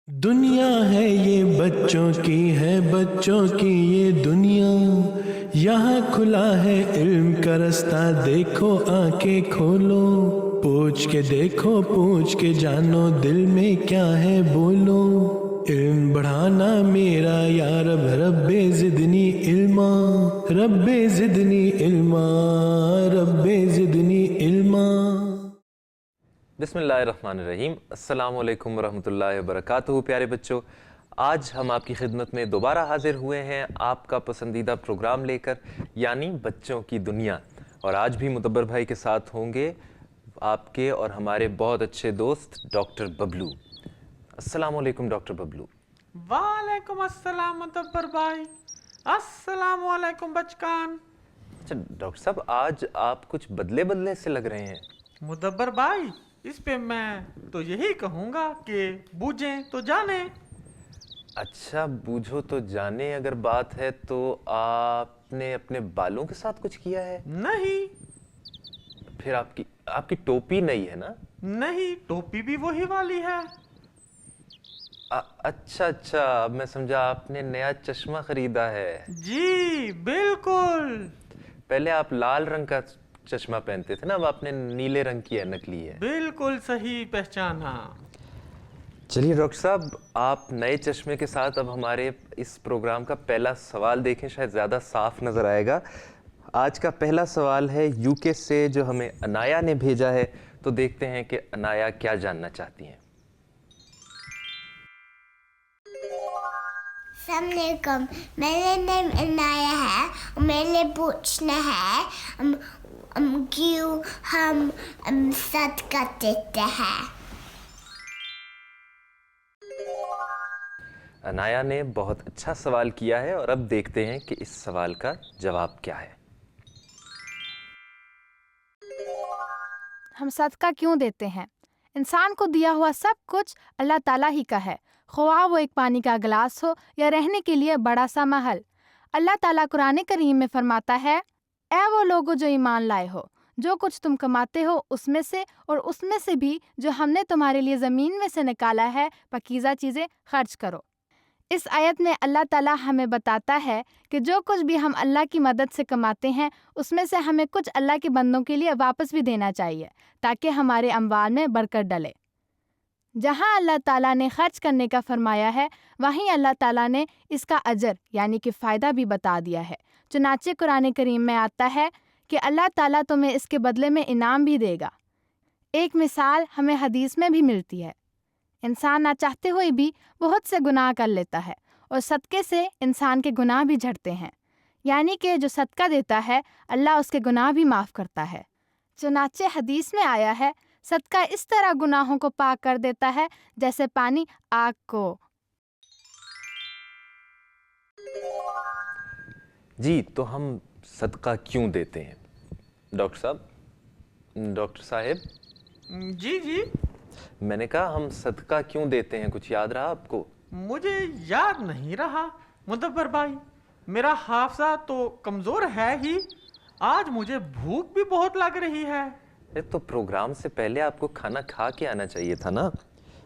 दुनिया है ये बच्चों की है बच्चों की ये दुनिया, यहाँ खुला है इल्म का रास्ता, देखो आंखें खोलो, पूछ के देखो पूछ के जानो, दिल में क्या है बोलो। इल्म बढ़ाना मेरा या रब, रब्बे जिदनी इल्मा, रब्बे जिदनी इल्मा, रब्बे जिदनी इल्मा। बिस्मिल्लाहिर्रहमानिर्रहीम। अस्सलामु अलैकुम वरहमतुल्लाहि वबरकातुहू। प्यारे बच्चों, आज हम आपकी खिदमत में दोबारा हाजिर हुए हैं आपका पसंदीदा प्रोग्राम लेकर, यानी बच्चों की दुनिया। और आज भी मुदब्बर भाई के साथ होंगे आपके और हमारे बहुत अच्छे दोस्त डॉक्टर बबलू। अस्सलामु अलैकुम डॉक्टर बबलू। वालेकुम अस्सलाम मुदब्बर भाई। अस्सलामु अलैकुम बचकान। अच्छा डॉक्टर साहब, आज आप कुछ बदले बदले से लग रहे हैं। मुदब्बर भाई, इस पे मैं तो यही कहूँगा कि बूझें तो जाने। अच्छा, बूझो तो जाने अगर बात है तो आपने अपने बालों के साथ कुछ किया है? नहीं फिर आपकी टोपी नहीं है ना? नहीं, टोपी भी वही वाली है। अच्छा, अब मैं समझा आपने नया चश्मा खरीदा है। जी बिल्कुल। पहले आप लाल रंग का चश्मा पहनते थे ना, अब आपने नीले रंग की ऐनक ली है। बिल्कुल सही पहचाना। चलिए डॉक्टर साहब, आप नए चश्मे के साथ अब हमारे इस प्रोग्राम का पहला सवाल देखें, शायद ज़्यादा साफ नज़र आएगा। आज का पहला सवाल है यूके से, जो हमें अनाया ने भेजा है। तो देखते हैं कि अनाया क्या जानना चाहती हैं। अस्सलामुअलैकुम, मेरा नाम अनाया है और मैंने पूछना है क्यों हम सदका देते हैं। अनाया ने बहुत अच्छा सवाल किया है और अब देखते हैं कि इस सवाल का जवाब क्या है। हम सदका क्यों देते हैं? इंसान को दिया हुआ सब कुछ अल्लाह ताला ही का है, ख्वाह वो एक पानी का गिलास हो या रहने के लिए बड़ा सा महल। अल्लाह ताला कुरान करीम में फरमाता है, ऐ वो लोगो जो ईमान लाए हो, जो कुछ तुम कमाते हो उसमें से और उसमें से भी जो हमने तुम्हारे लिए ज़मीन में से निकाला है, पकीज़ा चीज़ें खर्च करो। इस आयत में अल्लाह ताला हमें बताता है कि जो कुछ भी हम अल्लाह की मदद से कमाते हैं उसमें से हमें कुछ अल्लाह के बंदों के लिए वापस भी देना चाहिए, ताकि हमारे अम्वाल में बरकत डले। जहाँ अल्लाह ताला ने खर्च करने का फरमाया है, वहीं अल्लाह ताला ने इसका अजर यानी कि फ़ायदा भी बता दिया है। चुनाचे कुरान करीम में आता है कि अल्लाह ताला तुम्हें इसके बदले में इनाम भी देगा। एक मिसाल हमें हदीस में भी मिलती है। इंसान ना चाहते हुए भी बहुत से गुनाह कर लेता है और सदक़े से इंसान के गुनाह भी झड़ते हैं, यानी कि जो सदका देता है अल्लाह उसके गुनाह भी माफ़ करता है। चुनाचे हदीस में आया है, सदका इस तरह गुनाहों को पाक कर देता है जैसे पानी आग को। जी, तो हम सदका क्यों देते हैं डॉक्टर साहब? डॉक्टर साहब जी मैंने कहा हम सदका क्यों देते हैं, कुछ याद रहा आपको? मुझे याद नहीं रहा मुदब्बर भाई, मेरा हाफजा तो कमज़ोर है ही। आज मुझे भूख भी बहुत लग रही है। तो प्रोग्राम से पहले आपको खाना खा के आना चाहिए था ना।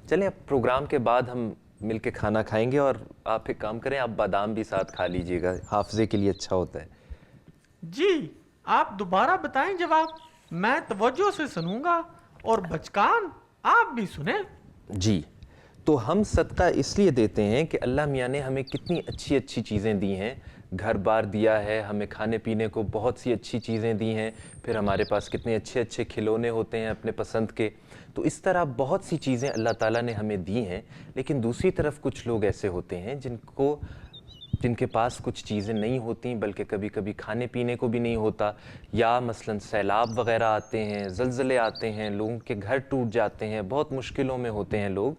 चलें, अब प्रोग्राम के बाद हम मिलके खाना खाएंगे, और आप एक काम करें, आप बादाम भी साथ खा लीजिएगा, हाफजे के लिए अच्छा होता है। जी आप दोबारा बताएं जवाब, मैं तवज्जो से सुनूंगा और बचकान आप भी सुने। जी, तो हम सदका इसलिए देते हैं कि अल्लाह मियाँ ने हमें कितनी अच्छी अच्छी चीज़ें दी हैं, घर बार दिया है, हमें खाने पीने को बहुत सी अच्छी चीज़ें दी हैं, फिर हमारे पास कितने अच्छे अच्छे खिलौने होते हैं अपने पसंद के। तो इस तरह बहुत सी चीज़ें अल्लाह ताला ने हमें दी हैं। लेकिन दूसरी तरफ कुछ लोग ऐसे होते हैं जिनके पास कुछ चीज़ें नहीं होती, बल्कि कभी कभी खाने पीने को भी नहीं होता, या मसलन सैलाब वगैरह आते हैं, ज़लज़ले आते हैं, लोगों के घर टूट जाते हैं, बहुत मुश्किलों में होते हैं लोग।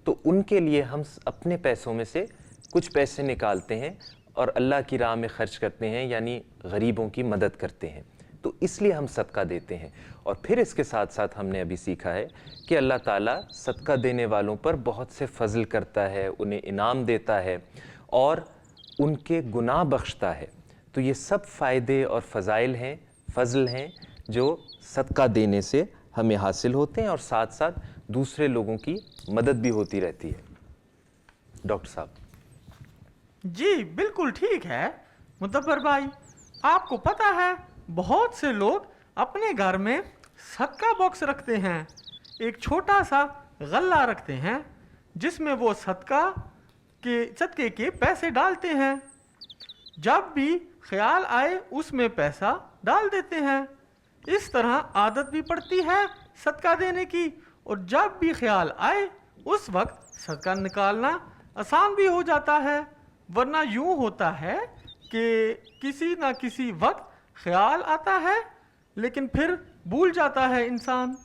तो उनके लिए हम अपने पैसों में से कुछ पैसे निकालते हैं और अल्लाह की राह में ख़र्च करते हैं, यानी गरीबों की मदद करते हैं। तो इसलिए हम सदका देते हैं। और फिर इसके साथ साथ हमने अभी सीखा है कि अल्लाह ताला सदका देने वालों पर बहुत से फ़ज़ल करता है, उन्हें इनाम देता है और उनके गुनाह बख्शता है। तो ये सब फ़ायदे और फ़ज़ाइल हैं, फ़ज़ल हैं, जो सदका देने से हमें हासिल होते हैं, और साथ साथ दूसरे लोगों की मदद भी होती रहती है। डॉक्टर साहब। जी बिल्कुल ठीक है मुदब्बर भाई। आपको पता है बहुत से लोग अपने घर में सदका बॉक्स रखते हैं, एक छोटा सा गल्ला रखते हैं जिसमें वो सदके के पैसे डालते हैं। जब भी ख्याल आए उसमें पैसा डाल देते हैं। इस तरह आदत भी पड़ती है सदका देने की, और जब भी ख्याल आए उस वक्त सदका निकालना आसान भी हो जाता है। वरना यूं होता है कि किसी ना किसी वक्त ख्याल आता है लेकिन फिर भूल जाता है इंसान।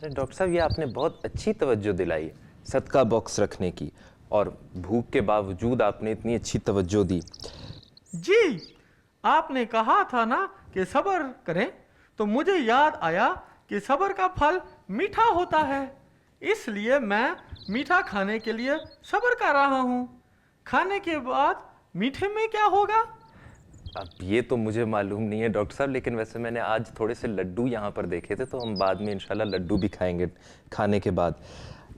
अरे डॉक्टर साहब, ये आपने बहुत अच्छी तवज्जो दिलाई सदका बॉक्स रखने की, और भूख के बावजूद आपने इतनी अच्छी तवज्जो दी। जी आपने कहा था ना कि सब्र करें, तो मुझे याद आया कि सब्र का फल मीठा होता है, इसलिए मैं मीठा खाने के लिए सब्र कर रहा हूँ। खाने के बाद मीठे में क्या होगा? अब ये तो मुझे मालूम नहीं है डॉक्टर साहब, लेकिन वैसे मैंने आज थोड़े से लड्डू यहाँ पर देखे थे, तो हम बाद में इंशाल्लाह लड्डू भी खाएंगे खाने के बाद।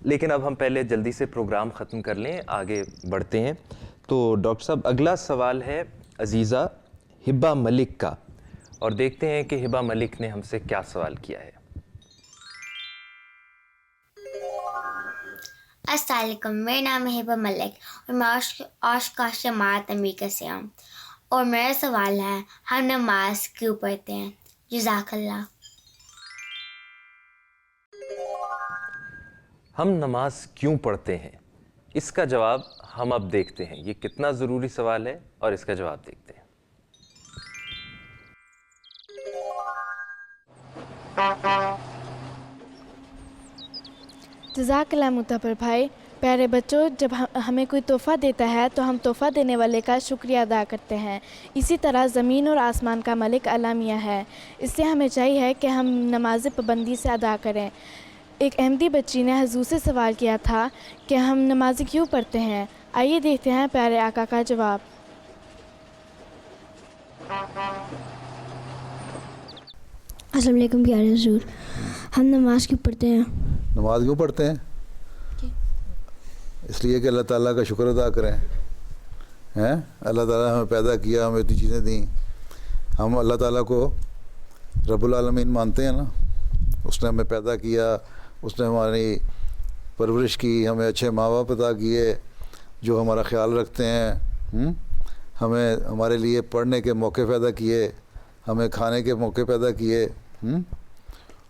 लेकिन अब हम पहले जल्दी से प्रोग्राम ख़त्म कर लें, आगे बढ़ते हैं। तो डॉक्टर साहब, अगला सवाल है अजीज़ा हिब्बा मलिक का, और देखते हैं कि हिब्बा मलिक ने हमसे क्या सवाल किया है। अस्सलाम वालेकुम, मेरा नाम है हिब्बा मलिक और मैं आशकाश जमात अमेरिका से हूँ, और मेरा सवाल है हम नमाज क्यों पढ़ते हैं? जज़ाकल्लाह। हम नमाज क्यों पढ़ते हैं, इसका जवाब हम अब देखते हैं। ये कितना ज़रूरी सवाल है और इसका जवाब देखते हैं। जज़ाकल्लाह मुतबर भाई। प्यारे बच्चों, जब हमें कोई तोहफ़ा देता है तो हम तोहफ़ा देने वाले का शुक्रिया अदा करते हैं। इसी तरह ज़मीन और आसमान का मालिक अल्लाह मियाँ है, इसलिए हमें चाहिए कि हम नमाज़ पाबंदी से अदा करें। एक अहमदी बच्ची ने हुज़ूर से सवाल किया था कि हम नमाज़ क्यों पढ़ते हैं। आइए देखते हैं प्यारे आका का जवाब। अस्सलाम वालेकुम प्यारे हुज़ूर, हम नमाज क्यों पढ़ते हैं? नमाज क्यों पढ़ते हैं? इसलिए कि अल्लाह ताला का शुक्र अदा करें। हैं, अल्लाह ताला हमें पैदा किया, हमें इतनी चीज़ें दी, हम अल्लाह ताला को रब्बुल आलमीन मानते हैं ना। उसने हमें पैदा किया, उसने हमारी परवरिश की, हमें अच्छे माँ बाप अदा किए जो हमारा ख्याल रखते हैं। हमें हमारे लिए पढ़ने के मौके पैदा किए, हमें खाने के मौके पैदा किए,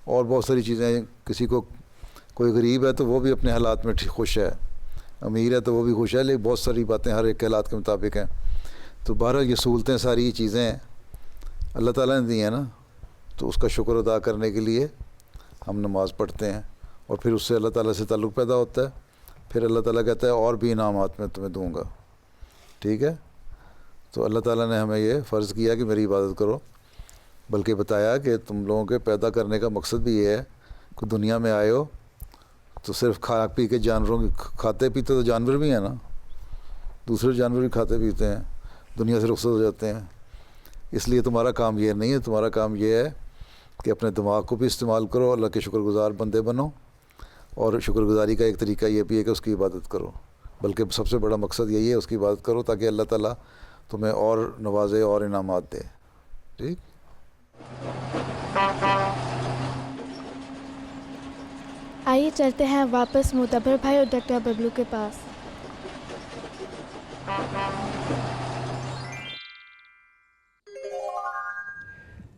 और बहुत सारी चीज़ें। किसी को कोई गरीब है तो वो भी अपने हालात में खुश है, अमीर है तो वो भी खुश है, लेकिन बहुत सारी बातें हर एक के हालात के मुताबिक हैं। तो बहरहाल ये सहूलतें सारी चीज़ें अल्लाह ताला ने दी हैं ना, तो उसका शुक्र अदा करने के लिए हम नमाज़ पढ़ते हैं, और फिर उससे अल्लाह ताला से ताल्लुक़ पैदा होता है। फिर अल्लाह ताला कहता है और भी इनामात मैं तुम्हें दूँगा। ठीक है, तो अल्लाह ताला ने हमें ये फ़र्ज़ किया कि मेरी इबादत करो, बल्कि बताया कि तुम लोगों के पैदा करने का मकसद भी ये है कि दुनिया में आए हो तो सिर्फ खा पी के जानवरों की खाते पीते तो जानवर भी हैं ना, दूसरे जानवर भी खाते पीते हैं, दुनिया से रुखसत हो जाते हैं। इसलिए तुम्हारा काम ये नहीं है, तुम्हारा काम ये है कि अपने दिमाग को भी इस्तेमाल करो, अल्लाह के शुक्रगुज़ार बंदे बनो, और शुक्रगुज़ारी का एक तरीका ये भी है कि उसकी इबादत करो। बल्कि सबसे बड़ा मकसद यही है, उसकी इबादत करो ताकि अल्लाह ताला तुम्हें और नवाजे और इनामात दे। ठीक, आइए चलते हैं वापस मुतबर भाई और डॉक्टर बबलू के पास।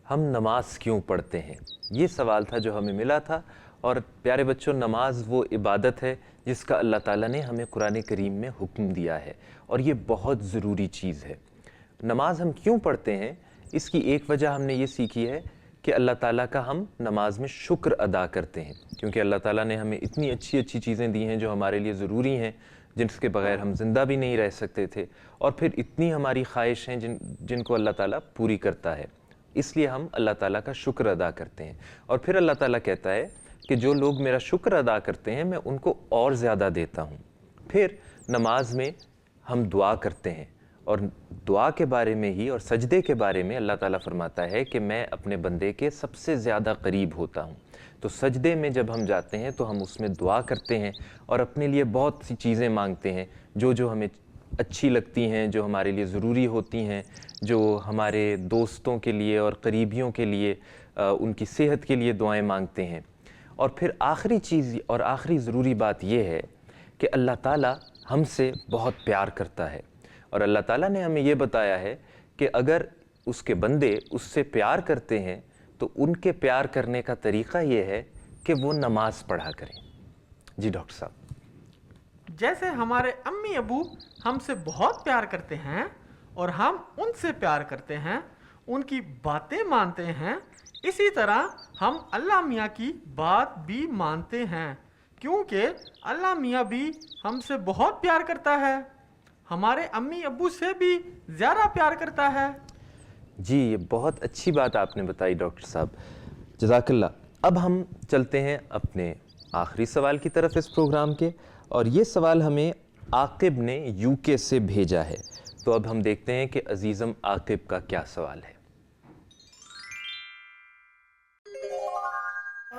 हम नमाज क्यों पढ़ते हैं, ये सवाल था जो हमें मिला था। और प्यारे बच्चों, नमाज वो इबादत है जिसका अल्लाह ताला ने हमें कुरान करीम में हुक्म दिया है, और ये बहुत ज़रूरी चीज़ है। नमाज हम क्यों पढ़ते हैं, इसकी एक वजह हमने ये सीखी है कि अल्लाह ताला का हम नमाज में शुक्र अदा करते हैं, क्योंकि अल्लाह ताला ने हमें इतनी अच्छी अच्छी चीज़ें दी हैं जो हमारे लिए ज़रूरी हैं, जिनके बगैर हम ज़िंदा भी नहीं रह सकते थे, और फिर इतनी हमारी ख्वाहिश हैं जिनको अल्लाह ताला पूरी करता है। इसलिए हम अल्लाह ताला का शुक्र अदा करते हैं। और फिर अल्लाह ताला कहता है कि जो लोग मेरा शुक्र अदा करते हैं मैं उनको और ज़्यादा देता हूँ। फिर नमाज में हम दुआ करते हैं, اور دعا کے بارے میں ہی اور سجدے کے بارے میں اللہ تعالیٰ فرماتا ہے کہ میں اپنے بندے کے سب سے زیادہ قریب ہوتا ہوں. تو سجدے میں جب ہم جاتے ہیں تو ہم اس میں دعا کرتے ہیں اور اپنے لیے بہت سی چیزیں مانگتے ہیں جو ہمیں اچھی لگتی ہیں, جو ہمارے لیے ضروری ہوتی ہیں, جو ہمارے دوستوں کے لیے اور قریبیوں کے لیے ان کی صحت کے لیے دعائیں مانگتے ہیں. اور پھر آخری چیز اور آخری ضروری بات یہ ہے کہ اللہ تعالیٰ ہم سے بہت پیار کرتا ہے, اور اللہ تعالیٰ نے ہمیں یہ بتایا ہے کہ اگر اس کے بندے اس سے پیار کرتے ہیں تو ان کے پیار کرنے کا طریقہ یہ ہے کہ وہ نماز پڑھا کریں. جی ڈاکٹر صاحب. جیسے ہمارے امی ابو ہم سے بہت پیار کرتے ہیں اور ہم ان سے پیار کرتے ہیں, ان کی باتیں مانتے ہیں, اسی طرح ہم اللہ میاں کی بات بھی مانتے ہیں, کیونکہ اللہ میاں بھی ہم سے بہت پیار کرتا ہے, ہمارے امی ابو سے بھی زیادہ پیار کرتا ہے. جی یہ بہت اچھی بات آپ نے بتائی ڈاکٹر صاحب, جزاک اللہ. اب ہم چلتے ہیں اپنے آخری سوال کی طرف اس پروگرام کے, اور یہ سوال ہمیں عاقب نے UK سے بھیجا ہے. تو اب ہم دیکھتے ہیں کہ عزیزم عاقب کا کیا سوال ہے.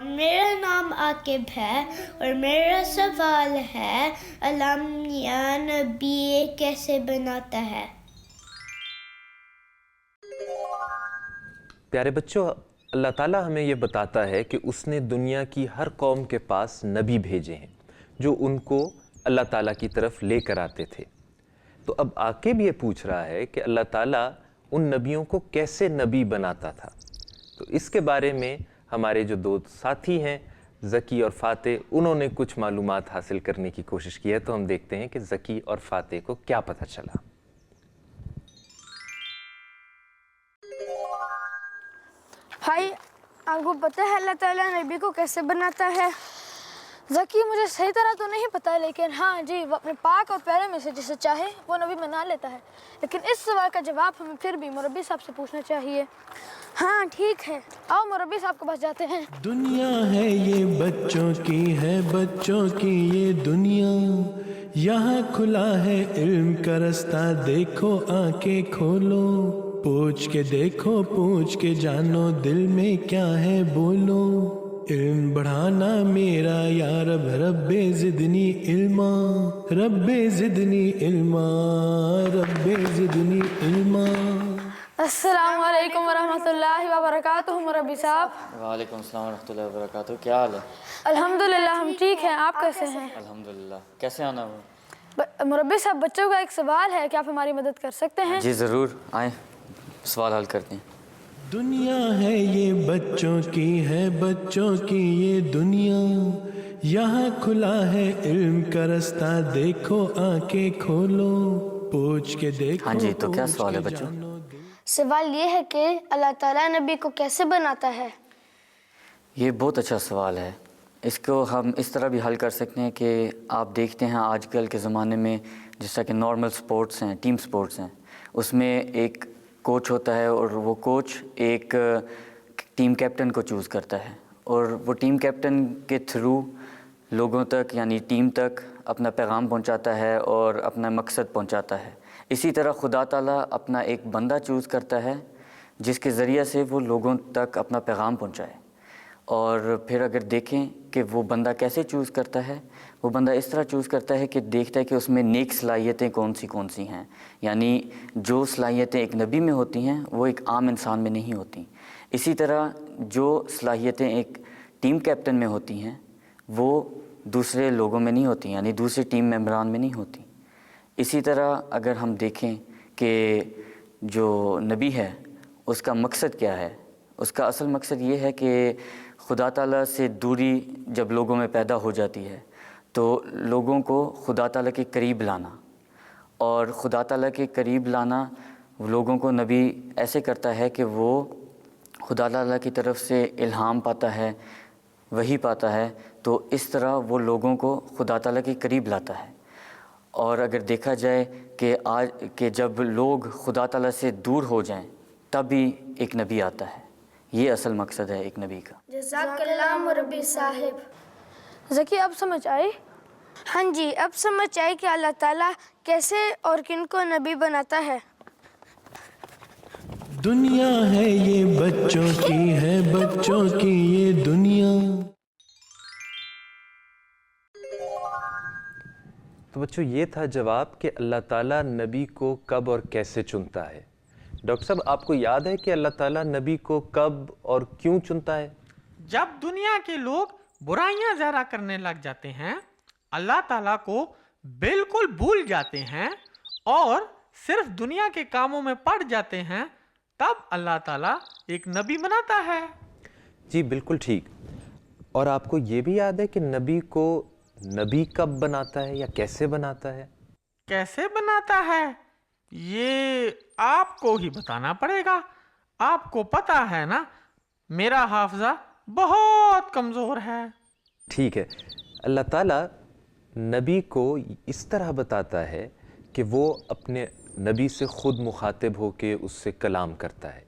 میرا نام عاقب ہے اور میرا سوال ہے اللہ میاں نبی کیسے بناتا ہے؟ پیارے بچوں, اللہ تعالیٰ ہمیں یہ بتاتا ہے کہ اس نے دنیا کی ہر قوم کے پاس نبی بھیجے ہیں جو ان کو اللہ تعالیٰ کی طرف لے کر آتے تھے. تو اب عاقب یہ پوچھ رہا ہے کہ اللہ تعالیٰ ان نبیوں کو کیسے نبی بناتا تھا. تو اس کے بارے میں ہمارے جو دو ساتھی ہیں ذکی اور فاتح, انہوں نے کچھ معلومات حاصل کرنے کی کوشش کی ہے. تو ہم دیکھتے ہیں کہ ذکی اور فاتح کو کیا پتہ چلا. بھائی آپ کو پتہ ہے اللہ تعالیٰ نبی کو کیسے بناتا ہے؟ ذکی مجھے صحیح طرح تو نہیں پتہ, لیکن ہاں جی وہ اپنے پاک اور پیارے میں سے جسے چاہے وہ نبی بنا لیتا ہے. لیکن اس سوال کا جواب ہمیں پھر بھی مربی صاحب سے پوچھنا چاہیے. ہاں ٹھیک ہے, آؤ مربی صاحب کے پاس جاتے ہیں. دنیا ہے یہ بچوں کی ہے بچوں کی یہ دنیا, یہاں کھلا ہے علم کا رستہ, دیکھو آنکھیں کھولو, پوچھ کے دیکھو پوچھ کے جانو, دل میں کیا ہے بولو, علم بڑھانا میرا یا رب, رب زدنی علما, رب زدنی علما, رب زدنی علما. السلام علیکم ورحمۃ اللہ وبرکاتہ مربی صاحب. وعلیکم السلام ورحمۃ اللہ وبرکاتہ. کیا حال ہے؟ الحمدللہ ہم ٹھیک ہیں, آپ کیسے ہیں؟ الحمدللہ. کیسے آنا ہوا؟ مربی صاحب بچوں کا ایک سوال ہے, کیا آپ ہماری مدد کر سکتے ہیں؟ جی ضرور, آئیں سوال حل کرتے ہیں. دنیا ہے یہ بچوں کی ہے بچوں کی یہ دنیا, یہاں کھلا ہے علم کا رستہ, دیکھو آنکھیں کھولو, پوچھ کے دیکھو. ہاں جی, تو کیا سوال ہے بچوں؟ سوال یہ ہے کہ اللہ تعالیٰ نبی کو کیسے بناتا ہے؟ یہ بہت اچھا سوال ہے. اس کو ہم اس طرح بھی حل کر سکتے ہیں کہ آپ دیکھتے ہیں آج کل کے زمانے میں جس طرح کہ نارمل سپورٹس ہیں, ٹیم سپورٹس ہیں, اس میں ایک کوچ ہوتا ہے اور وہ کوچ ایک ٹیم کیپٹن کو چوز کرتا ہے, اور وہ ٹیم کیپٹن کے تھرو لوگوں تک یعنی ٹیم تک اپنا پیغام پہنچاتا ہے اور اپنا مقصد پہنچاتا ہے. اسی طرح خدا تعالیٰ اپنا ایک بندہ چوز کرتا ہے جس کے ذریعے سے وہ لوگوں تک اپنا پیغام پہنچائے. اور پھر اگر دیکھیں کہ وہ بندہ کیسے چوز کرتا ہے, وہ بندہ اس طرح چوز کرتا ہے کہ دیکھتا ہے کہ اس میں نیک صلاحیتیں کون سی ہیں. یعنی جو صلاحیتیں ایک نبی میں ہوتی ہیں وہ ایک عام انسان میں نہیں ہوتی. اسی طرح جو صلاحیتیں ایک ٹیم کیپٹن میں ہوتی ہیں وہ دوسرے لوگوں میں نہیں ہوتی, یعنی دوسرے ٹیم ممبران میں نہیں ہوتی. اسی طرح اگر ہم دیکھیں کہ جو نبی ہے اس کا مقصد کیا ہے, اس کا اصل مقصد یہ ہے کہ خدا تعالیٰ سے دوری جب لوگوں میں پیدا ہو جاتی ہے تو لوگوں کو خدا تعالیٰ کے قریب لانا, اور خدا تعالیٰ کے قریب لانا لوگوں کو نبی ایسے کرتا ہے کہ وہ خدا تعالیٰ کی طرف سے الہام پاتا ہے, وحی پاتا ہے, تو اس طرح وہ لوگوں کو خدا تعالیٰ کے قریب لاتا ہے. اور اگر دیکھا جائے کہ جب لوگ خدا تعالیٰ سے دور ہو جائیں تب بھی ایک نبی آتا ہے. یہ اصل مقصد ہے ایک نبی کا. جزاک اللہ مربی صاحب. ذکی اب سمجھ آئی؟ ہاں جی، اب سمجھ آئی کہ اللہ تعالیٰ کیسے اور کن کو نبی بناتا ہے۔ دنیا ہے یہ بچوں کی ہے بچوں کی یہ دنیا. تو بچوں یہ تھا جواب کہ اللہ تعالیٰ نبی کو کب اور کیسے چنتا ہے. ڈاکٹر صاحب آپ کو یاد ہے کہ اللہ تعالیٰ نبی کو کب اور کیوں چنتا ہے؟ جب دنیا کے لوگ برائیاں زیادہ کرنے لگ جاتے ہیں، اللہ تعالیٰ کو بالکل بھول جاتے ہیں اور صرف دنیا کے کاموں میں پڑ جاتے ہیں، تب اللہ تعالیٰ ایک نبی بناتا ہے. جی بالکل ٹھیک. اور آپ کو یہ بھی یاد ہے کہ نبی کو نبی کب بناتا ہے یا کیسے بناتا ہے؟ کیسے بناتا ہے یہ آپ کو ہی بتانا پڑے گا. آپ کو پتا ہے نا میرا حافظہ بہت کمزور ہے. ٹھیک ہے. اللہ تعالیٰ نبی کو اس طرح بتاتا ہے کہ وہ اپنے نبی سے خود مخاطب ہو کے اس سے کلام کرتا ہے.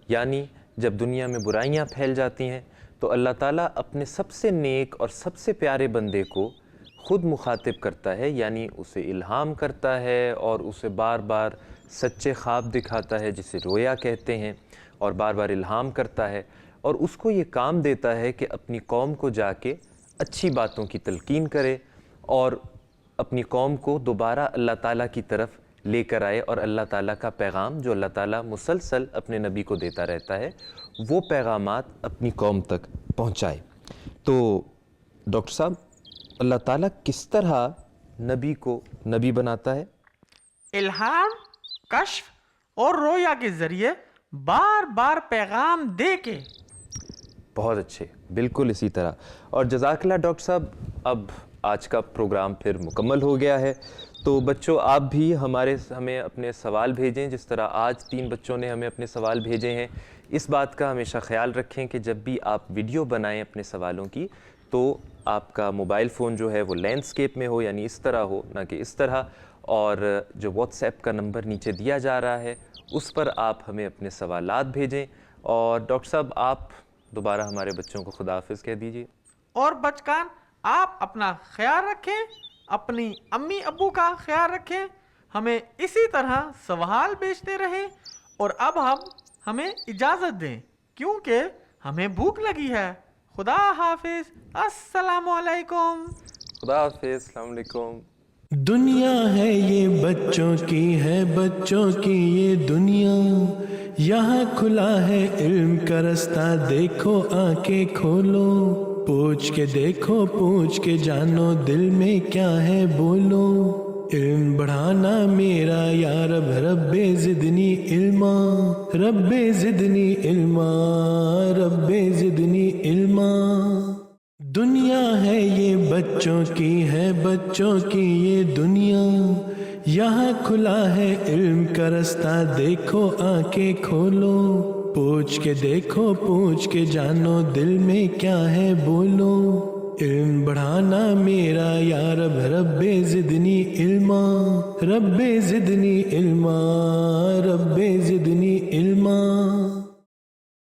یعنی جب دنیا میں برائیاں پھیل جاتی ہیں تو اللہ تعالیٰ اپنے سب سے نیک اور سب سے پیارے بندے کو خود مخاطب کرتا ہے، یعنی اسے الہام کرتا ہے اور اسے بار بار سچے خواب دکھاتا ہے جسے رویا کہتے ہیں، اور بار بار الہام کرتا ہے اور اس کو یہ کام دیتا ہے کہ اپنی قوم کو جا کے اچھی باتوں کی تلقین کرے اور اپنی قوم کو دوبارہ اللہ تعالیٰ کی طرف لے کر آئے، اور اللہ تعالیٰ کا پیغام جو اللہ تعالیٰ مسلسل اپنے نبی کو دیتا رہتا ہے وہ پیغامات اپنی قوم تک پہنچائے. تو ڈاکٹر صاحب اللہ تعالیٰ کس طرح نبی کو نبی بناتا ہے؟ الہام، کشف اور رویا کے ذریعے بار بار پیغام دے کے. بہت اچھے، بالکل اسی طرح. اور جزاک اللہ ڈاکٹر صاحب. اب آج کا پروگرام پھر مکمل ہو گیا ہے، تو بچوں آپ بھی ہمیں اپنے سوال بھیجیں جس طرح آج 3 بچوں نے ہمیں اپنے سوال بھیجے ہیں. اس بات کا ہمیشہ خیال رکھیں کہ جب بھی آپ ویڈیو بنائیں اپنے سوالوں کی تو آپ کا موبائل فون جو ہے وہ لینڈسکیپ میں ہو، یعنی اس طرح ہو نہ کہ اس طرح. اور جو واٹس ایپ کا نمبر نیچے دیا جا رہا ہے اس پر آپ ہمیں اپنے سوالات بھیجیں. اور ڈاکٹر صاحب آپ دوبارہ ہمارے بچوں کو خدا حافظ کہہ دیجیے. اور بچکان آپ اپنا خیال رکھیں، اپنی امی ابو کا خیال رکھیں، ہمیں اسی طرح سوال بھیجتے رہیں. اور اب ہمیں اجازت دیں کیونکہ ہمیں بھوک لگی ہے. خدا حافظ. السلام علیکم. خدا حافظ. السلام علیکم. دنیا ہے یہ بچوں کی ہے بچوں کی یہ دنیا، یہاں کھلا ہے علم کا رستہ دیکھو آنکھیں کھولو. پوچھ کے دیکھو پوچھ کے جانو دل میں کیا ہے بولو. علم بڑھانا میرا یا رب رب زدنی علما، رب زدنی علما، رب زدنی علما. دنیا ہے یہ بچوں کی ہے بچوں کی یہ دنیا، یہاں کھلا ہے علم کا رستہ دیکھو آنکھیں کھولو. پوچھ کے دیکھو پوچھ کے جانو دل میں کیا ہے بولو. علم بڑھانا میرا یا رب رب زدنی علما، رب زدنی علما، رب زدنی علما.